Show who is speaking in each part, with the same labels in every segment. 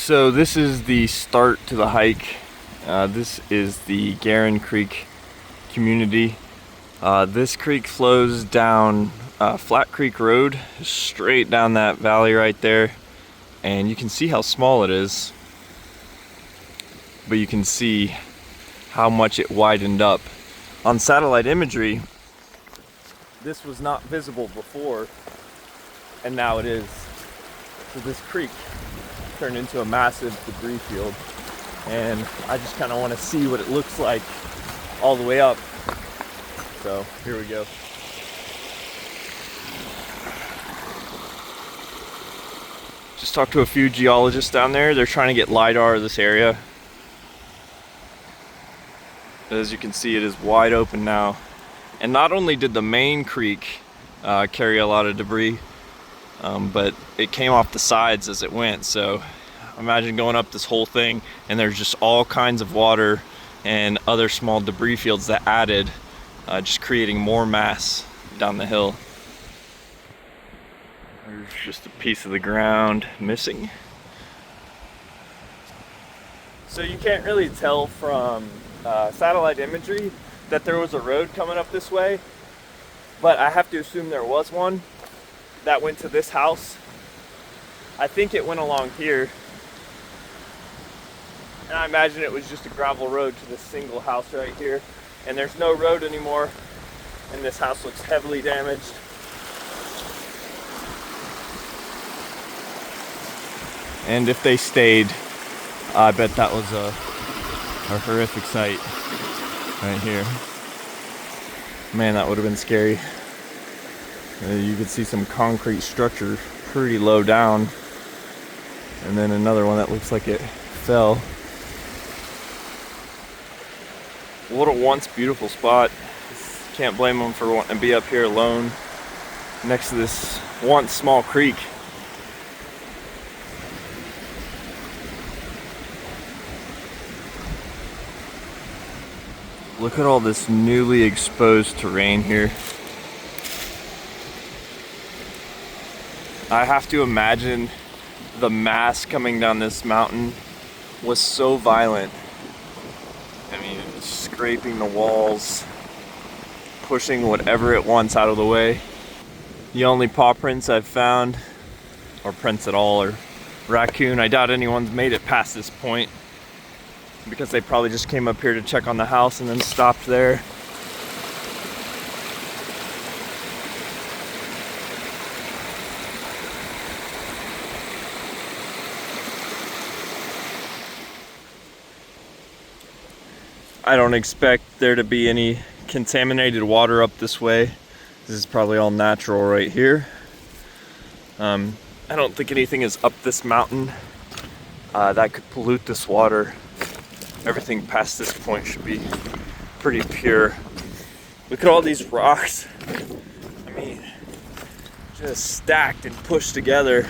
Speaker 1: So this is the start to the hike. This is the Garren Creek community. This creek flows down Flat Creek Road, straight down that valley right there. And you can see how small it is, but you can see how much it widened up. On satellite imagery, this was not visible before, and now it is. So this creek turned into a massive debris field, and I just kind of want to see what it looks like all the way up. So here we go. Just talked to a few geologists down there. They're trying to get LiDAR of this area. As you can see, it is wide open now. And not only did the main creek carry a lot of debris, but it came off the sides as it went. So imagine going up this whole thing and there's just all kinds of water and other small debris fields that added, just creating more mass down the hill. There's just a piece of the ground missing. So you can't really tell from satellite imagery that there was a road coming up this way, but I have to assume there was one that went to this house. I think it went along here, and I imagine it was just a gravel road to this single house right here, and there's no road anymore, and this house looks heavily damaged. And if they stayed, I bet that was a horrific sight right here. Man, that would have been scary. You could see some concrete structure pretty low down, and then another one that looks like it fell. What a once beautiful spot. Can't blame them for wanting to be up here alone next to this once small creek. Look at all this newly exposed terrain here. I have to imagine the mass coming down this mountain was so violent. I mean, scraping the walls, pushing whatever it wants out of the way. The only paw prints I've found, or prints at all, are raccoon. I doubt anyone's made it past this point, because they probably just came up here to check on the house and then stopped there. I don't expect there to be any contaminated water up this way. This is probably all natural right here. I don't think anything is up this mountain that could pollute this water. Everything past this point should be pretty pure. Look at all these rocks. I mean, just stacked and pushed together.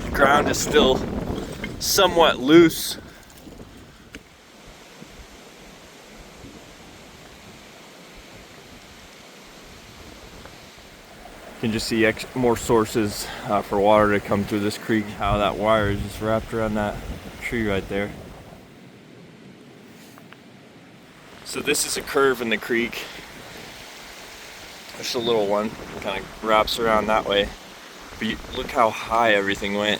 Speaker 1: The ground is still somewhat loose. You can just see more sources for water to come through this creek. How that wire is just wrapped around that tree right there. So this is a curve in the creek. Just a little one, kind of wraps around that way. But look how high everything went.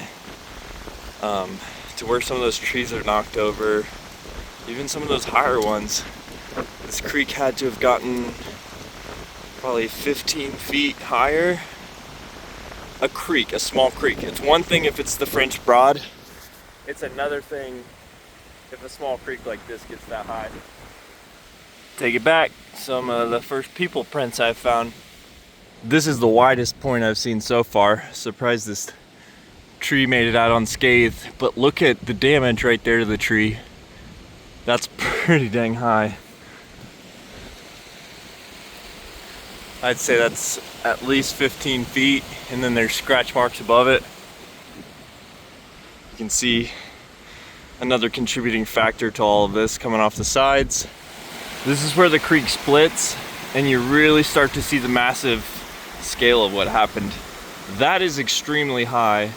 Speaker 1: To where some of those trees are knocked over, even some of those higher ones. This creek had to have gotten probably 15 feet higher. A creek, a small creek. It's one thing if it's the French Broad. It's another thing if a small creek like this gets that high. Take it back. Some of the first people prints I've found. This is the widest point I've seen so far. Surprised this tree made it out unscathed, but look at the damage right there to the tree. That's pretty dang high. I'd say that's at least 15 feet, and then there's scratch marks above it. You can see another contributing factor to all of this coming off the sides. This is where the creek splits, and you really start to see the massive scale of what happened. That is extremely high.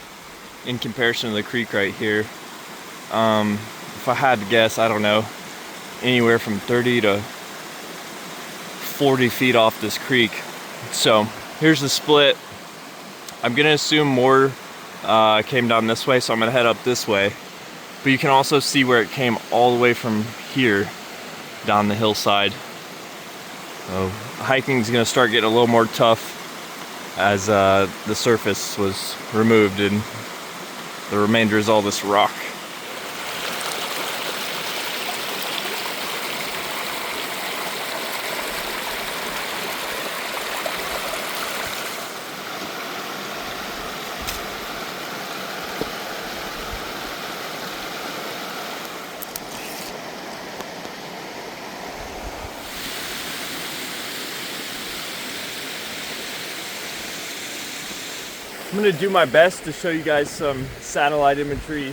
Speaker 1: in comparison to the creek right here. If I had to guess, I don't know, anywhere from 30 to 40 feet off this creek. So here's the split. I'm gonna assume more came down this way, so I'm gonna head up this way. But you can also see where it came all the way from here down the hillside. So hiking's gonna start getting a little more tough as the surface was removed and the remainder is all this rock. I'm gonna do my best to show you guys some satellite imagery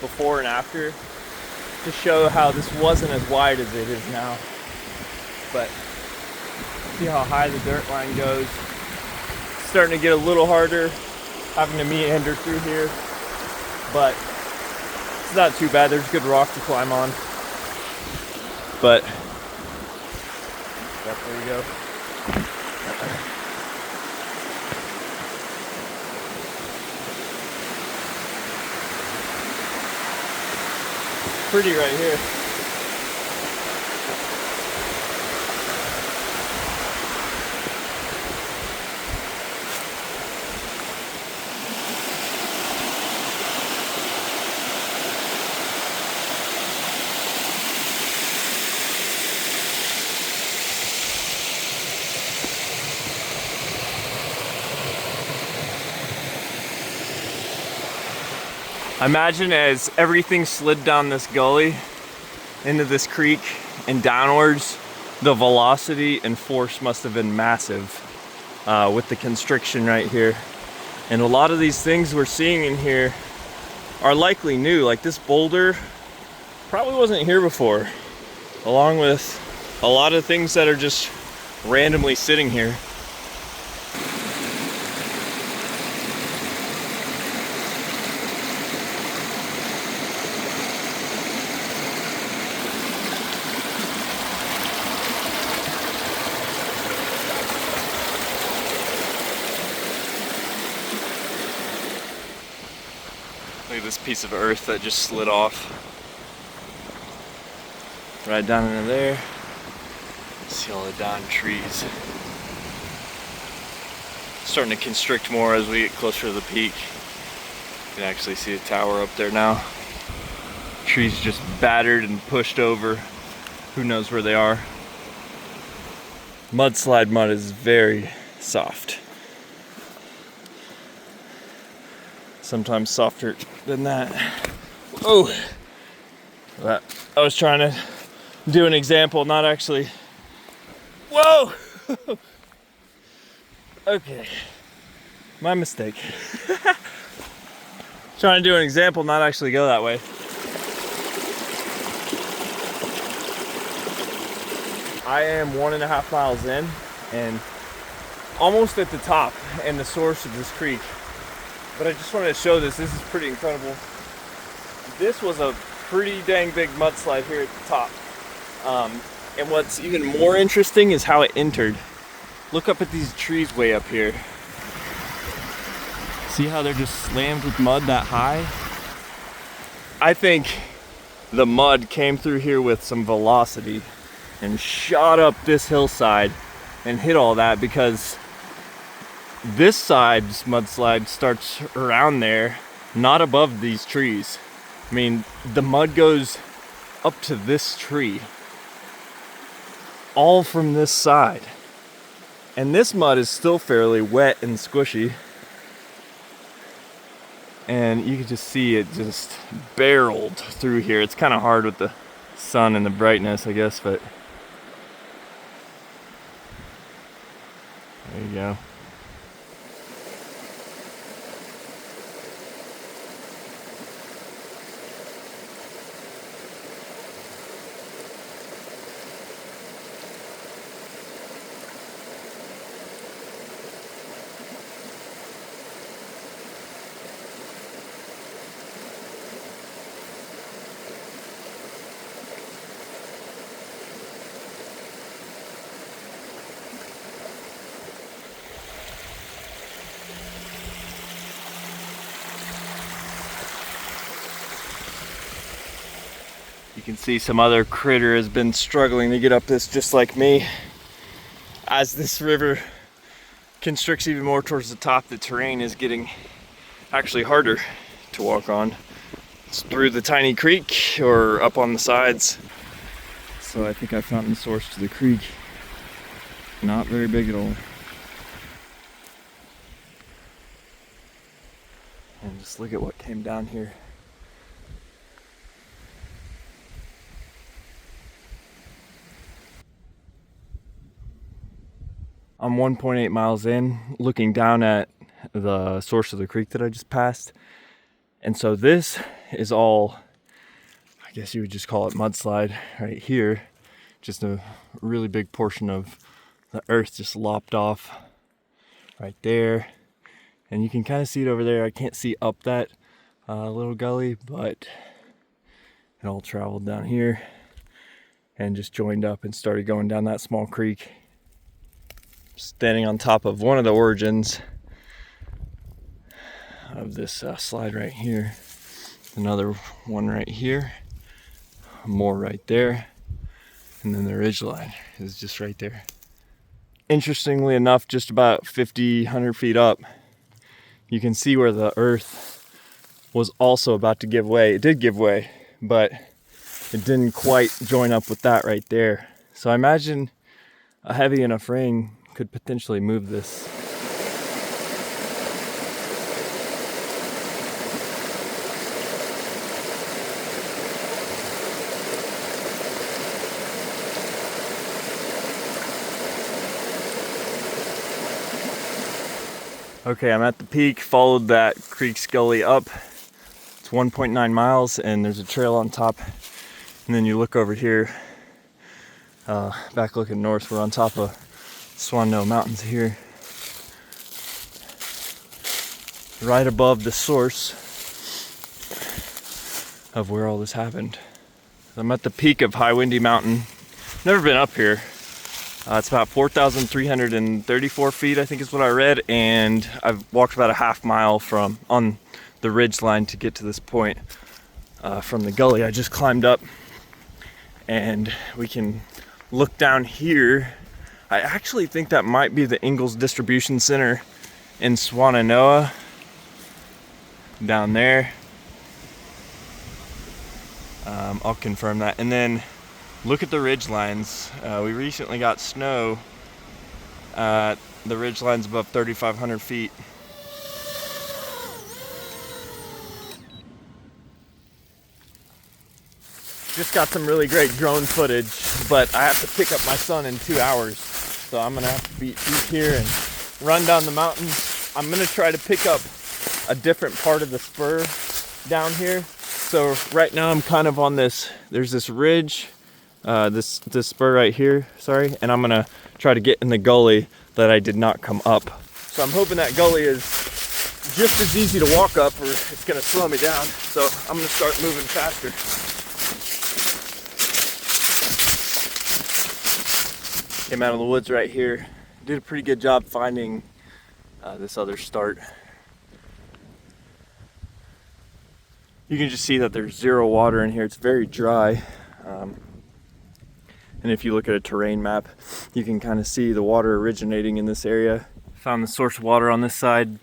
Speaker 1: before and after to show how this wasn't as wide as it is now. But see how high the dirt line goes. It's starting to get a little harder having to meander through here, but it's not too bad. There's good rock to climb on. But yep, there you go. Pretty right here. Imagine as everything slid down this gully into this creek and downwards, the velocity and force must have been massive with the constriction right here. And a lot of these things we're seeing in here are likely new. Like this boulder probably wasn't here before, along with a lot of things that are just randomly sitting here. Look at this piece of earth that just slid off. Right down into there. See all the down trees. Starting to constrict more as we get closer to the peak. You can actually see the tower up there now. Trees just battered and pushed over. Who knows where they are. Mudslide mud is very soft. Sometimes softer than that. Oh, I was trying to do an example, not actually. Whoa! Okay, my mistake. Trying to do an example, not actually go that way. I am 1.5 miles in and almost at the top and the source of this creek. But I just wanted to show this. This is pretty incredible. This was a pretty dang big mudslide here at the top. And what's even more interesting is how it entered. Look up at these trees way up here. See how they're just slammed with mud that high? I think the mud came through here with some velocity and shot up this hillside and hit all that, because this side's mudslide starts around there, not above these trees. I mean, the mud goes up to this tree, all from this side. And this mud is still fairly wet and squishy. And you can just see it just barreled through here. It's kind of hard with the sun and the brightness, I guess, but there you go. You can see some other critter has been struggling to get up this just like me. As this river constricts even more towards the top, the terrain is getting actually harder to walk on. It's through the tiny creek or up on the sides. So I think I found the source to the creek. Not very big at all. And just look at what came down here. I'm 1.8 miles in, looking down at the source of the creek that I just passed. And so this is all, I guess you would just call it mudslide right here. Just a really big portion of the earth just lopped off right there. And you can kind of see it over there. I can't see up that little gully, but it all traveled down here and just joined up and started going down that small creek. Standing on top of one of the origins of this slide right here. Another one right here, more right there, and then the ridgeline is just right there. Interestingly enough, just about 100 feet up, you can see where the earth was also about to give way. It did give way, but it didn't quite join up with that right there. So I imagine a heavy enough rain could potentially move this. Okay, I'm at the peak, followed that creek's gully up. It's 1.9 miles and there's a trail on top. And then you look over here, back looking north, we're on top of Swanno Mountains here. Right above the source of where all this happened. I'm at the peak of High Windy Mountain. Never been up here. It's about 4,334 feet, I think is what I read, and I've walked about a half mile on the ridge line to get to this point from the gully I just climbed up. And we can look down here. I actually think that might be the Ingalls Distribution Center in Swannanoa, down there. I'll confirm that. And then look at the ridge lines. We recently got snow. The ridge line's above 3,500 feet. Just got some really great drone footage, but I have to pick up my son in 2 hours. So I'm gonna have to be here and run down the mountains. I'm gonna try to pick up a different part of the spur down here. So right now I'm kind of on this, there's this ridge, this spur right here, sorry, and I'm gonna try to get in the gully that I did not come up. So I'm hoping that gully is just as easy to walk up or it's gonna slow me down. So I'm gonna start moving faster. Came out of the woods right here. Did a pretty good job finding this other start. You can just see that there's zero water in here. It's very dry. And if you look at a terrain map, you can kind of see the water originating in this area. Found the source of water on this side.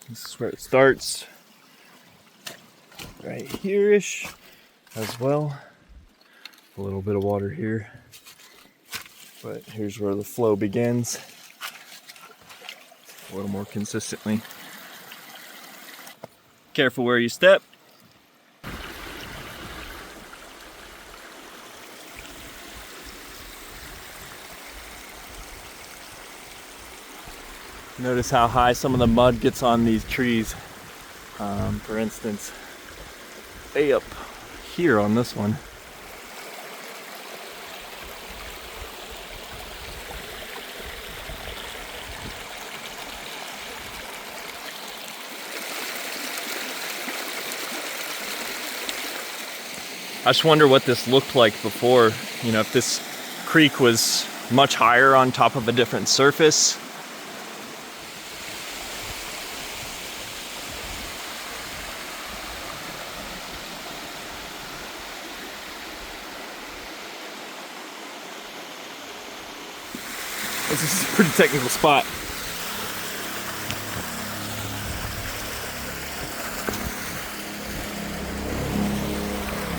Speaker 1: This is where it starts. Right here-ish as well. A little bit of water here. But here's where the flow begins. A little more consistently. Careful where you step. Notice how high some of the mud gets on these trees. For instance, way up here on this one. I just wonder what this looked like before, you know, if this creek was much higher on top of a different surface. This is a pretty technical spot.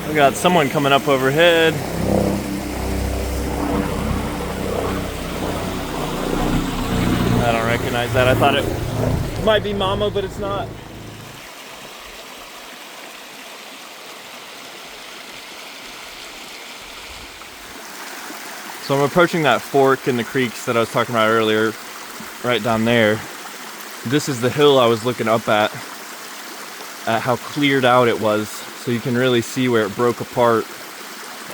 Speaker 1: We got someone coming up overhead. I don't recognize that. I thought it might be Mama, but it's not. So I'm approaching that fork in the creeks that I was talking about earlier, right down there. This is the hill I was looking up at how cleared out it was, so you can really see where it broke apart.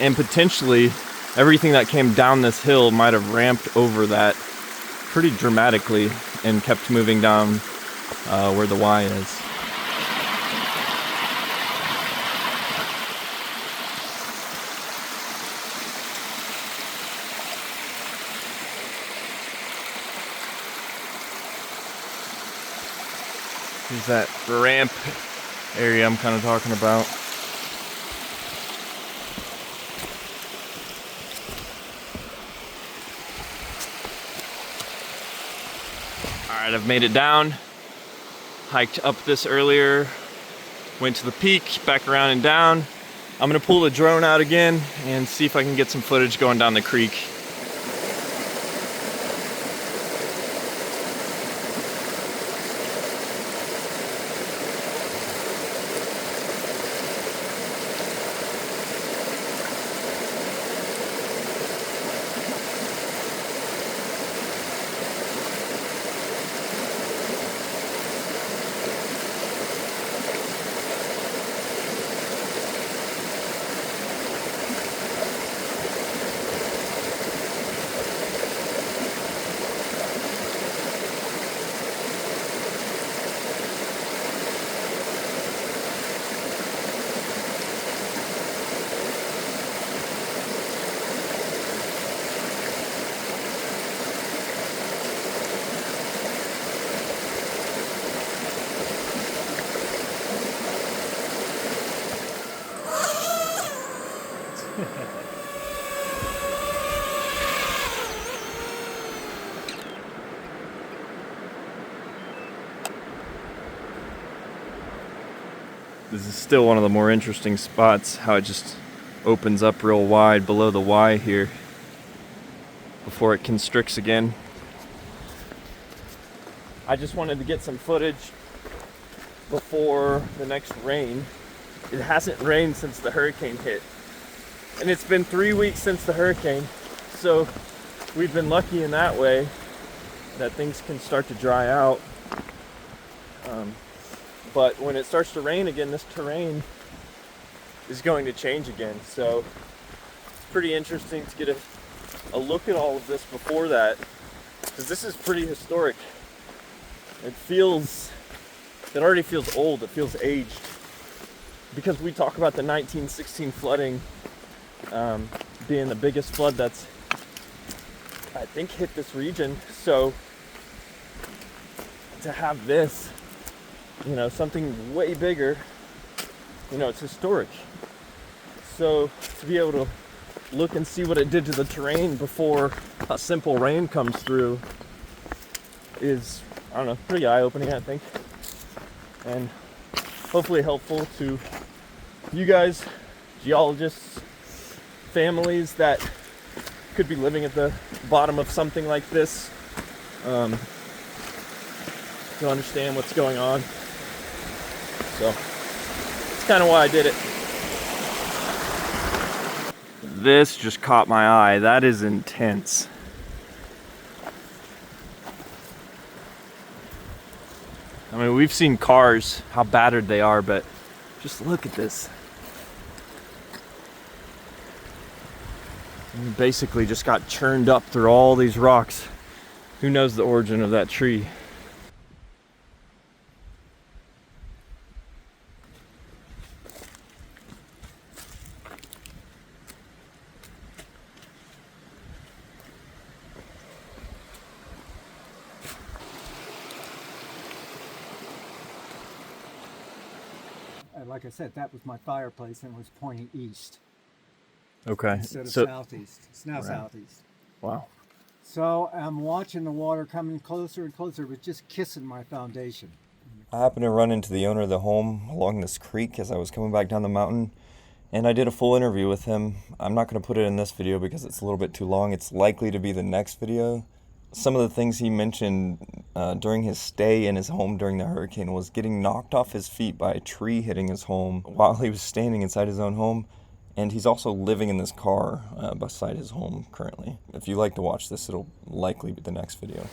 Speaker 1: And potentially, everything that came down this hill might have ramped over that pretty dramatically and kept moving down where the Y is. There's that ramp area I'm kind of talking about. Alright, I've made it down. Hiked up this earlier. Went to the peak, back around and down. I'm gonna pull the drone out again and see if I can get some footage going down the creek. This is still one of the more interesting spots, how it just opens up real wide below the Y here before it constricts again. I just wanted to get some footage before the next rain. It hasn't rained since the hurricane hit. And it's been 3 weeks since the hurricane, so we've been lucky in that way that things can start to dry out. But when it starts to rain again, this terrain is going to change again. So it's pretty interesting to get a look at all of this before that, because this is pretty historic. It already feels old, it feels aged. Because we talk about the 1916 flooding being the biggest flood that's, I think, hit this region. So to have this, something way bigger, it's historic. So to be able to look and see what it did to the terrain before a simple rain comes through is, pretty eye-opening, I think. And hopefully helpful to you guys, geologists, families that could be living at the bottom of something like this, to understand what's going on. So that's kind of why I did it. This just caught my eye. That is intense. I mean, we've seen cars, how battered they are, but just look at this. We basically just got churned up through all these rocks. Who knows the origin of that tree?
Speaker 2: Like I said, that was my fireplace and it was pointing east.
Speaker 1: Okay.
Speaker 2: Instead of southeast. It's now
Speaker 1: right.
Speaker 2: southeast.
Speaker 1: Wow.
Speaker 2: So I'm watching the water coming closer and closer, but just kissing my foundation.
Speaker 1: I happened to run into the owner of the home along this creek as I was coming back down the mountain, and I did a full interview with him. I'm not going to put it in this video because it's a little bit too long. It's likely to be the next video. Some of the things he mentioned during his stay in his home during the hurricane was getting knocked off his feet by a tree hitting his home while he was standing inside his own home. And he's also living in this car beside his home currently. If you like to watch this, it'll likely be the next video.